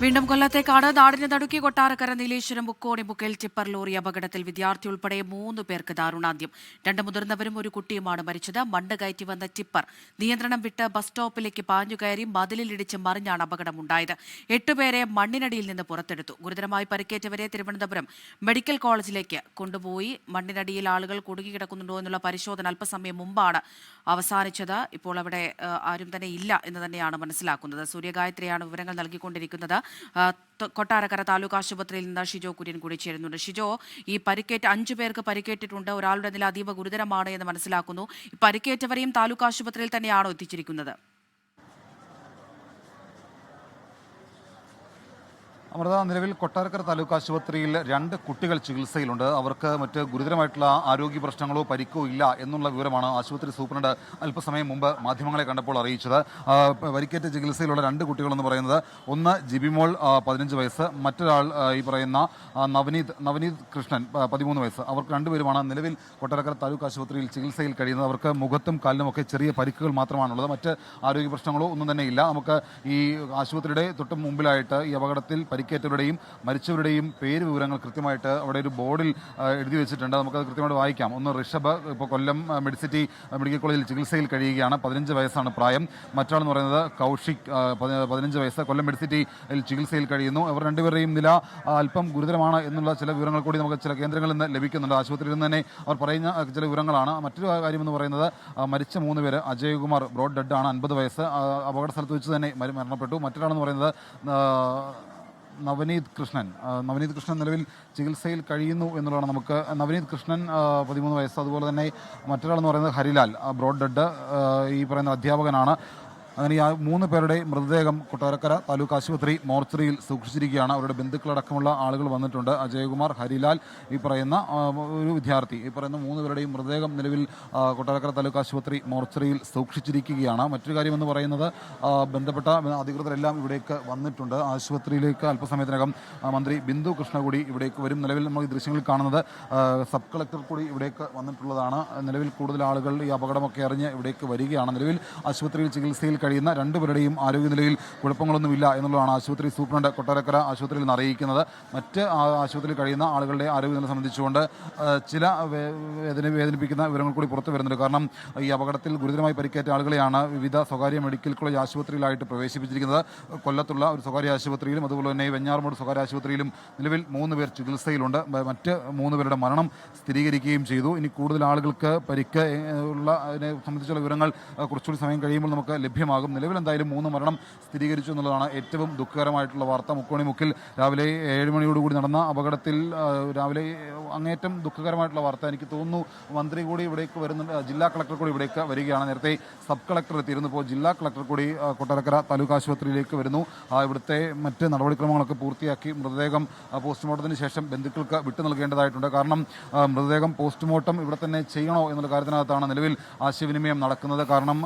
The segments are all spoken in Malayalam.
വീണ്ടും കൊല്ലത്തേക്കാണ്. നാടിന് നടുക്കി കൊട്ടാരക്കര നീലേശ്വരം മുക്കോണി മുക്കിൽ ടിപ്പർ ലോറി അപകടത്തിൽ വിദ്യാർത്ഥി ഉൾപ്പെടെ 3 പേർക്ക് ദാരുണാന്ത്യം. 2 മുതിർന്നവരും ഒരു കുട്ടിയുമാണ് മരിച്ചത്. മണ്ണ് കയറ്റി വന്ന ടിപ്പർ നിയന്ത്രണം വിട്ട് ബസ് സ്റ്റോപ്പിലേക്ക് പാഞ്ഞുകയറി മതിലിലിടിച്ച് മറിഞ്ഞാണ് അപകടമുണ്ടായത്. 8 പേരെ മണ്ണിനടിയിൽ നിന്ന് പുറത്തെടുത്തു. ഗുരുതരമായി പരിക്കേറ്റവരെ തിരുവനന്തപുരം മെഡിക്കൽ കോളേജിലേക്ക് കൊണ്ടുപോയി. മണ്ണിനടിയിൽ ആളുകൾ കുടുങ്ങിക്കിടക്കുന്നുണ്ടോ എന്നുള്ള പരിശോധന അല്പസമയം മുമ്പാണ് അവസാനിച്ചത്. ഇപ്പോൾ അവിടെ ആരും തന്നെ ഇല്ല എന്ന് തന്നെയാണ് മനസ്സിലാക്കുന്നത്. സൂര്യഗായത്രിയാണ് വിവരങ്ങൾ നൽകിക്കൊണ്ടിരിക്കുന്നത്. കൊട്ടാരക്കര താലൂക്ക് ആശുപത്രിയിൽ നിന്ന് ഷിജോ കുര്യൻ കൂടി ചേരുന്നുണ്ട്. ഷിജോ, ഈ പരിക്കേറ്റ 5 പേർക്ക് പരിക്കേറ്റിട്ടുണ്ട്. ഒരാളുടെ നില അതീവ ഗുരുതരമാണ് എന്ന് മനസ്സിലാക്കുന്നു. ഈ പരിക്കേറ്റവരെയും താലൂക്ക് ആശുപത്രിയിൽ തന്നെയാണോ എത്തിച്ചിരിക്കുന്നത്? അമൃത, നിലവിൽ കൊട്ടാരക്കര താലൂക്ക് ആശുപത്രിയിൽ 2 കുട്ടികൾ ചികിത്സയിലുണ്ട്. അവർക്ക് മറ്റ് ഗുരുതരമായിട്ടുള്ള ആരോഗ്യ പ്രശ്നങ്ങളോ പരിക്കോ ഇല്ല എന്നുള്ള വിവരമാണ് ആശുപത്രി സൂപ്രണ്ട് അല്പസമയം മുമ്പ് മാധ്യമങ്ങളെ കണ്ടപ്പോൾ അറിയിച്ചത്. പരിക്കേറ്റ ചികിത്സയിലുള്ള 2 കുട്ടികളെന്ന് പറയുന്നത് ഒന്ന് ജിബിമോൾ 15 വയസ്സ്, മറ്റൊരാൾ ഈ പറയുന്ന നവനീത് കൃഷ്ണൻ 13 വയസ്സ്. അവർക്ക് 2 പേരുമാണ് നിലവിൽ കൊട്ടാരക്കര താലൂക്ക് ആശുപത്രിയിൽ ചികിത്സയിൽ കഴിയുന്നത്. അവർക്ക് മുഖത്തും കാലിനുമൊക്കെ ചെറിയ പരിക്കുകൾ മാത്രമാണുള്ളത്. മറ്റ് ആരോഗ്യ പ്രശ്നങ്ങളോ ഒന്നും തന്നെ ഇല്ല. നമുക്ക് ഈ ആശുപത്രിയുടെ തൊട്ട് മുമ്പിലായിട്ട് ഈ അപകടത്തിൽ പരിക്കേറ്റവരുടെയും മരിച്ചവരുടെയും പേര് വിവരങ്ങൾ കൃത്യമായിട്ട് അവിടെ ഒരു ബോർഡിൽ എഴുതി വെച്ചിട്ടുണ്ട്. നമുക്കത് കൃത്യമായിട്ട് വായിക്കാം. ഒന്ന് ഋഷഭ്, ഇപ്പോൾ കൊല്ലം മെഡിസിറ്റി മെഡിക്കൽ കോളേജിൽ ചികിത്സയിൽ കഴിയുകയാണ്, 15 വയസ്സാണ് പ്രായം. മറ്റാളെന്ന് പറയുന്നത് കൗശിക്, 15 വയസ്സ്, കൊല്ലം മെഡിസിറ്റിയിൽ ചികിത്സയിൽ കഴിയുന്നു. അവർ 2 പേരുടെയും നില അല്പം ഗുരുതരമാണ് എന്നുള്ള ചില വിവരങ്ങൾ കൂടി നമുക്ക് ചില കേന്ദ്രങ്ങളിൽ നിന്ന് ലഭിക്കുന്നുണ്ട്. ആശുപത്രിയിൽ നിന്ന് തന്നെ അവർ പറയുന്ന ചില വിവരങ്ങളാണ്. മറ്റൊരു കാര്യമെന്ന് പറയുന്നത് മരിച്ച 3 പേര്, അജയ്കുമാർ ബ്രോഡ് ഡെഡ് ആണ്, 50 വയസ്സ്, അപകട സ്ഥലത്ത് വെച്ച് തന്നെ മരണപ്പെട്ടു. മറ്റൊരാളെന്ന് പറയുന്നത് നവനീത് കൃഷ്ണൻ നിലവിൽ ചികിത്സയിൽ കഴിയുന്നു എന്നുള്ളതാണ് നമുക്ക്. നവനീത് കൃഷ്ണൻ 13 വയസ്സ്. അതുപോലെ തന്നെ മറ്റൊരാളെന്ന് പറയുന്നത് ഹരിലാൽ, ബ്രോഡ് ഡെഡ്, ഈ പറയുന്ന അധ്യാപകനാണ്. അങ്ങനെ ഈ 3 പേരുടെ മൃതദേഹം കൊട്ടാരക്കര താലൂക്ക് ആശുപത്രി മോർച്ചറിയിൽ സൂക്ഷിച്ചിരിക്കുകയാണ്. അവരുടെ ബന്ധുക്കളടക്കമുള്ള ആളുകൾ വന്നിട്ടുണ്ട്. അജയ്കുമാർ, ഹരിലാൽ, ഈ പറയുന്ന ഒരു വിദ്യാർത്ഥി, ഈ പറയുന്ന 3 പേരുടെയും മൃതദേഹം നിലവിൽ കൊട്ടാരക്കര താലൂക്ക് ആശുപത്രി മോർച്ചറിയിൽ സൂക്ഷിച്ചിരിക്കുകയാണ്. മറ്റൊരു കാര്യമെന്ന് പറയുന്നത് ബന്ധപ്പെട്ട അധികൃതരെല്ലാം ഇവിടേക്ക് വന്നിട്ടുണ്ട്. ആശുപത്രിയിലേക്ക് അല്പസമയത്തിനകം മന്ത്രി ബിന്ദു കൃഷ്ണ കൂടി ഇവിടേക്ക് വരും. നിലവിൽ നമ്മൾ ഈ ദൃശ്യങ്ങളിൽ കാണുന്നത് സബ് കളക്ടർ കൂടി ഇവിടേക്ക് വന്നിട്ടുള്ളതാണ്. നിലവിൽ കൂടുതൽ ആളുകൾ ഈ അപകടമൊക്കെ അറിഞ്ഞ് ഇവിടേക്ക് വരികയാണ്. നിലവിൽ ആശുപത്രിയിൽ ചികിത്സയിൽ കഴിയുന്ന 2 പേരുടെയും ആരോഗ്യനിലയിൽ കുഴപ്പങ്ങളൊന്നുമില്ല എന്നുള്ളതാണ് ആശുപത്രി സൂപ്രണ്ട് കൊട്ടാരക്കര ആശുപത്രിയിൽ നിന്ന് അറിയിക്കുന്നത്. മറ്റ് ആശുപത്രിയിൽ കഴിയുന്ന ആളുകളുടെ ആരോഗ്യനില സംബന്ധിച്ചുകൊണ്ട് ചില വേദനിപ്പിക്കുന്ന വിവരങ്ങൾ കൂടി പുറത്തു വരുന്നുണ്ട്. കാരണം ഈ അപകടത്തിൽ ഗുരുതരമായി പരിക്കേറ്റ ആളുകളെയാണ് വിവിധ സ്വകാര്യ മെഡിക്കൽ കോളേജ് ആശുപത്രിയിലായിട്ട് പ്രവേശിപ്പിച്ചിരിക്കുന്നത്. കൊല്ലത്തുള്ള ഒരു സ്വകാര്യ ആശുപത്രിയിലും അതുപോലെ തന്നെ വെഞ്ഞാറമൂട് സ്വകാര്യ ആശുപത്രിയിലും നിലവിൽ 3 പേർ ചികിത്സയിലുണ്ട്. മറ്റ് 3 പേരുടെ മരണം സ്ഥിരീകരിക്കുകയും ചെയ്തു. ഇനി കൂടുതൽ ആളുകൾക്ക് പരിക്ക് ഉള്ള അതിനെ സംബന്ധിച്ചുള്ള വിവരങ്ങൾ കുറച്ചുകൂടി സമയം കഴിയുമ്പോൾ നമുക്ക് ലഭ്യമാകും. നിലവിൽ എന്തായാലും 3 മരണം സ്ഥിരീകരിച്ചു എന്നുള്ളതാണ് ഏറ്റവും ദുഃഖകരമായിട്ടുള്ള വാർത്ത. മുക്കോണി മുക്കിൽ രാവിലെ 7 മണിയോടുകൂടി നടന്ന അപകടത്തിൽ രാവിലെ അങ്ങേറ്റം ദുഃഖകരമായിട്ടുള്ള വാർത്ത. എനിക്ക് തോന്നുന്നു മന്ത്രി കൂടി ഇവിടേക്ക് വരുന്നുണ്ട്, ജില്ലാ കളക്ടർ കൂടി ഇവിടേക്ക് വരികയാണ്. നേരത്തെ സബ് കളക്ടർ എത്തിയിരുന്നു. ഇപ്പോൾ ജില്ലാ കളക്ടർ കൂടി കൊട്ടാരക്കര താലൂക്ക് ആശുപത്രിയിലേക്ക് വരുന്നു. ഇവിടുത്തെ മറ്റ് നടപടിക്രമങ്ങളൊക്കെ പൂർത്തിയാക്കി മൃതദേഹം പോസ്റ്റ്മോർട്ടത്തിന് ശേഷം ബന്ധുക്കൾക്ക് വിട്ടു നൽകേണ്ടതായിട്ടുണ്ട്. കാരണം മൃതദേഹം പോസ്റ്റ്മോർട്ടം ഇവിടെ തന്നെ ചെയ്യണോ എന്നുള്ള കാര്യത്തിനകത്താണ് നിലവിൽ ആശയവിനിമയം നടക്കുന്നത്. കാരണം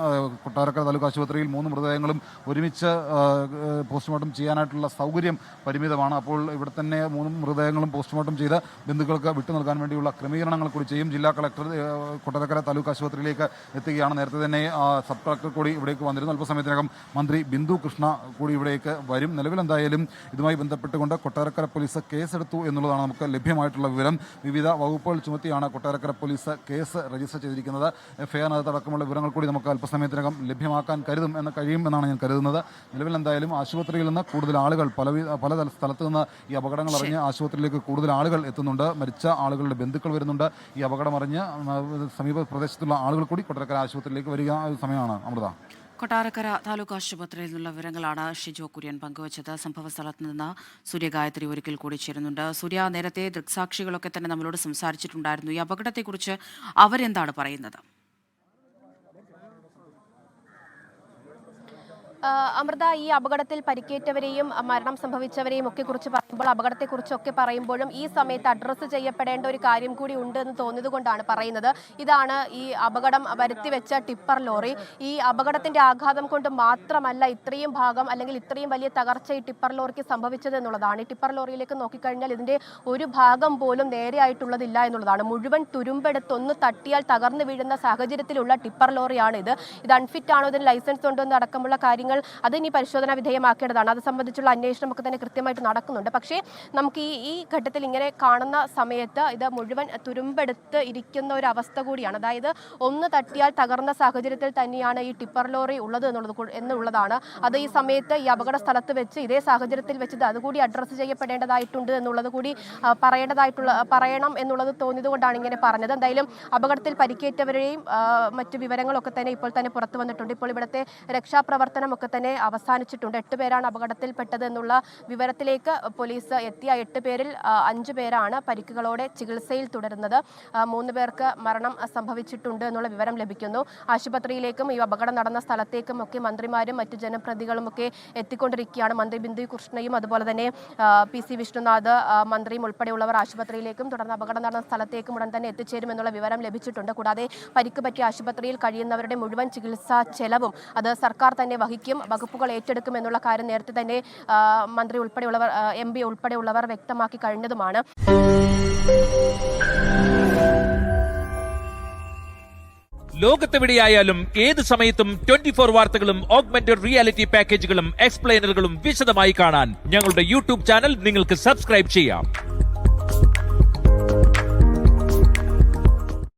കൊട്ടാരക്കര താലൂക്ക് ആശുപത്രിയിൽ 3 മൃതദേഹങ്ങളും ഒരുമിച്ച് പോസ്റ്റ്മോർട്ടം ചെയ്യാനായിട്ടുള്ള സൗകര്യം പരിമിതമാണ്. അപ്പോൾ ഇവിടെ തന്നെ 3 മൃതദേഹങ്ങളും പോസ്റ്റ്മോർട്ടം ചെയ്ത് ബന്ധുക്കൾക്ക് വിട്ടു നൽകാൻ വേണ്ടിയുള്ള ക്രമീകരണങ്ങൾ കൂടി ചെയ്യും. ജില്ലാ കളക്ടർ കൊട്ടാരക്കര താലൂക്ക് ആശുപത്രിയിലേക്ക് എത്തുകയാണ്. നേരത്തെ തന്നെ സബ് കളക്ടർ കൂടി ഇവിടേക്ക് വന്നിരുന്നു. അല്പസമയത്തിനകം മന്ത്രി ബിന്ദു കൃഷ്ണ കൂടി ഇവിടേക്ക് വരും. നിലവിൽ എന്തായാലും ഇതുമായി ബന്ധപ്പെട്ടുകൊണ്ട് കൊട്ടാരക്കര പോലീസ് കേസെടുത്തു എന്നുള്ളതാണ് നമുക്ക് ലഭ്യമായിട്ടുള്ള വിവരം. വിവിധ വകുപ്പുകൾ ചുമത്തിയാണ് കൊട്ടാരക്കര പോലീസ് കേസ് രജിസ്റ്റർ ചെയ്തിരിക്കുന്നത്. എഫ്ഐആറിനകത്തടക്കമുള്ള വിവരങ്ങൾ കൂടി നമുക്ക് അല്പസമയത്തിനകം ലഭ്യമാക്കാൻ കഴിയുമെന്നാണ് ഞാൻ കരുതുന്നത്. നിലവിൽ എന്തായാലും ആശുപത്രിയിൽ നിന്ന് കൂടുതൽ ആളുകൾ പല സ്ഥലത്ത് നിന്ന് ഈ അപകടങ്ങൾ അറിഞ്ഞ് ആശുപത്രിയിലേക്ക് കൂടുതൽ ആളുകൾ എത്തുന്നുണ്ട്. മരിച്ച ആളുകളുടെ ബന്ധുക്കൾ വരുന്നുണ്ട്. ഈ അപകടം അറിഞ്ഞ് സമീപ പ്രദേശത്തുള്ള ആളുകൾ കൂടി കൊട്ടാരക്കര ആശുപത്രിയിലേക്ക് വരിക സമയമാണ്. അമൃത, കൊട്ടാരക്കര താലൂക്ക് ആശുപത്രിയിൽ നിന്നുള്ള വിവരങ്ങളാണ് ഷിജോ കുര്യൻ പങ്കുവച്ചത്. സംഭവ സ്ഥലത്ത് നിന്ന് സൂര്യഗായത്രി ഒരിക്കൽ കൂടി ചേരുന്നുണ്ട്. സൂര്യ, നേരത്തെ ദൃക്സാക്ഷികളൊക്കെ തന്നെ നമ്മളോട് സംസാരിച്ചിട്ടുണ്ടായിരുന്നു. ഈ അപകടത്തെക്കുറിച്ച് അവരെന്താണ് പറയുന്നത്? അമൃത, ഈ അപകടത്തിൽ പരിക്കേറ്റവരെയും മരണം സംഭവിച്ചവരെയും ഒക്കെ കുറിച്ച് പറയുമ്പോൾ അപകടത്തെക്കുറിച്ചൊക്കെ പറയുമ്പോഴും ഈ സമയത്ത് അഡ്രസ്സ് ചെയ്യപ്പെടേണ്ട ഒരു കാര്യം കൂടി ഉണ്ട് എന്ന് തോന്നിയതുകൊണ്ടാണ് പറയുന്നത്. ഇതാണ് ഈ അപകടം വരുത്തിവെച്ച ടിപ്പർ ലോറി. ഈ അപകടത്തിന്റെ ആഘാതം കൊണ്ട് മാത്രമല്ല ഇത്രയും ഭാഗം അല്ലെങ്കിൽ ഇത്രയും വലിയ തകർച്ച ഈ ടിപ്പർ ലോറിക്ക് സംഭവിച്ചത് എന്നുള്ളതാണ്. ഈ ടിപ്പർ ലോറിയിലേക്ക് നോക്കിക്കഴിഞ്ഞാൽ ഇതിന്റെ ഒരു ഭാഗം പോലും നേരെയായിട്ടുള്ളതില്ല എന്നുള്ളതാണ്. മുഴുവൻ തുരുമ്പെടുത്ത് ഒന്ന് തട്ടിയാൽ തകർന്നു വീഴുന്ന സാഹചര്യത്തിലുള്ള ടിപ്പർ ലോറിയാണ് ഇത്. അൺഫിറ്റ് ആണോ, ഇതിന് ലൈസൻസ് ഉണ്ടോ എന്നടക്കമുള്ള കാര്യങ്ങൾ കാര്യങ്ങൾ അത് ഇനി പരിശോധനാ വിധേയമാക്കേണ്ടതാണ്. അത് സംബന്ധിച്ചുള്ള അന്വേഷണമൊക്കെ തന്നെ കൃത്യമായിട്ട് നടക്കുന്നുണ്ട്. പക്ഷേ നമുക്ക് ഈ ഘട്ടത്തിൽ ഇങ്ങനെ കാണുന്ന സമയത്ത് ഇത് മുഴുവൻ തുരുമ്പെടുത്ത് ഇരിക്കുന്ന ഒരു അവസ്ഥ കൂടിയാണ്. അതായത് ഒന്ന് തട്ടിയാൽ തകർന്ന സാഹചര്യത്തിൽ തന്നെയാണ് ഈ ടിപ്പർ ലോറി ഉള്ളത് എന്നുള്ളതാണ്. അത് ഈ സമയത്ത് ഈ അപകട സ്ഥലത്ത് വെച്ച് ഇതേ സാഹചര്യത്തിൽ വെച്ച് ഇത് അതുകൂടി അഡ്രസ്സ് ചെയ്യപ്പെടേണ്ടതായിട്ടുണ്ട് എന്നുള്ളത് കൂടി പറയണം എന്നുള്ളത് തോന്നിയതുകൊണ്ടാണ് ഇങ്ങനെ പറഞ്ഞത്. എന്തായാലും അപകടത്തിൽ പരിക്കേറ്റവരെയും മറ്റു വിവരങ്ങളൊക്കെ തന്നെ ഇപ്പോൾ തന്നെ പുറത്തു വന്നിട്ടുണ്ട്. ഇപ്പോൾ ഇവിടുത്തെ രക്ഷാപ്രവർത്തനമൊക്കെ തന്നെ അവസാനിച്ചിട്ടുണ്ട്. 8 പേരാണ് അപകടത്തിൽപ്പെട്ടത് എന്നുള്ള വിവരത്തിലേക്ക് പോലീസ് എത്തിയ 8 പേരിൽ 5 പേരാണ് പരിക്കുകളോടെ ചികിത്സയിൽ തുടരുന്നത്. 3 പേർക്ക് മരണം സംഭവിച്ചിട്ടുണ്ട് എന്നുള്ള വിവരം ലഭിക്കുന്നു. ആശുപത്രിയിലേക്കും ഈ അപകടം നടന്ന സ്ഥലത്തേക്കും ഒക്കെ മന്ത്രിമാരും മറ്റു ജനപ്രതിനിധികളും ഒക്കെ എത്തിക്കൊണ്ടിരിക്കുകയാണ്. മന്ത്രി ബിന്ദു കൃഷ്ണയും അതുപോലെ തന്നെ PC വിഷ്ണുനാഥ് മന്ത്രിയും ഉൾപ്പെടെയുള്ളവർ ആശുപത്രിയിലേക്കും തുടർന്ന് അപകടം നടന്ന സ്ഥലത്തേക്കും ഉടൻ തന്നെ എത്തിച്ചേരുമെന്നുള്ള വിവരം ലഭിച്ചിട്ടുണ്ട്. കൂടാതെ പരിക്ക് പറ്റിയ ആശുപത്രിയിൽ കഴിയുന്നവരുടെ മുഴുവൻ ചികിത്സാ ചെലവും അത് സർക്കാർ തന്നെ വഹിക്കും, വകുപ്പുകൾ ഏറ്റെടുക്കും എന്നുള്ള കാര്യം നേരത്തെ തന്നെ മന്ത്രി ഉൾപ്പെടെയുള്ളവർ MP ഉൾപ്പെടെയുള്ളവർ വ്യക്തമാക്കി കഴിഞ്ഞതുമാണ്. ലോകത്തെവിടെയായാലും ഏത് സമയത്തും 24 വാർത്തകളും ഓഗ്മെന്റഡ് റിയാലിറ്റി പാക്കേജുകളും എക്സ്പ്ലെയിനറുകളും വിശദമായി കാണാൻ ഞങ്ങളുടെ YouTube ചാനൽ നിങ്ങൾക്ക് സബ്സ്ക്രൈബ് ചെയ്യാം.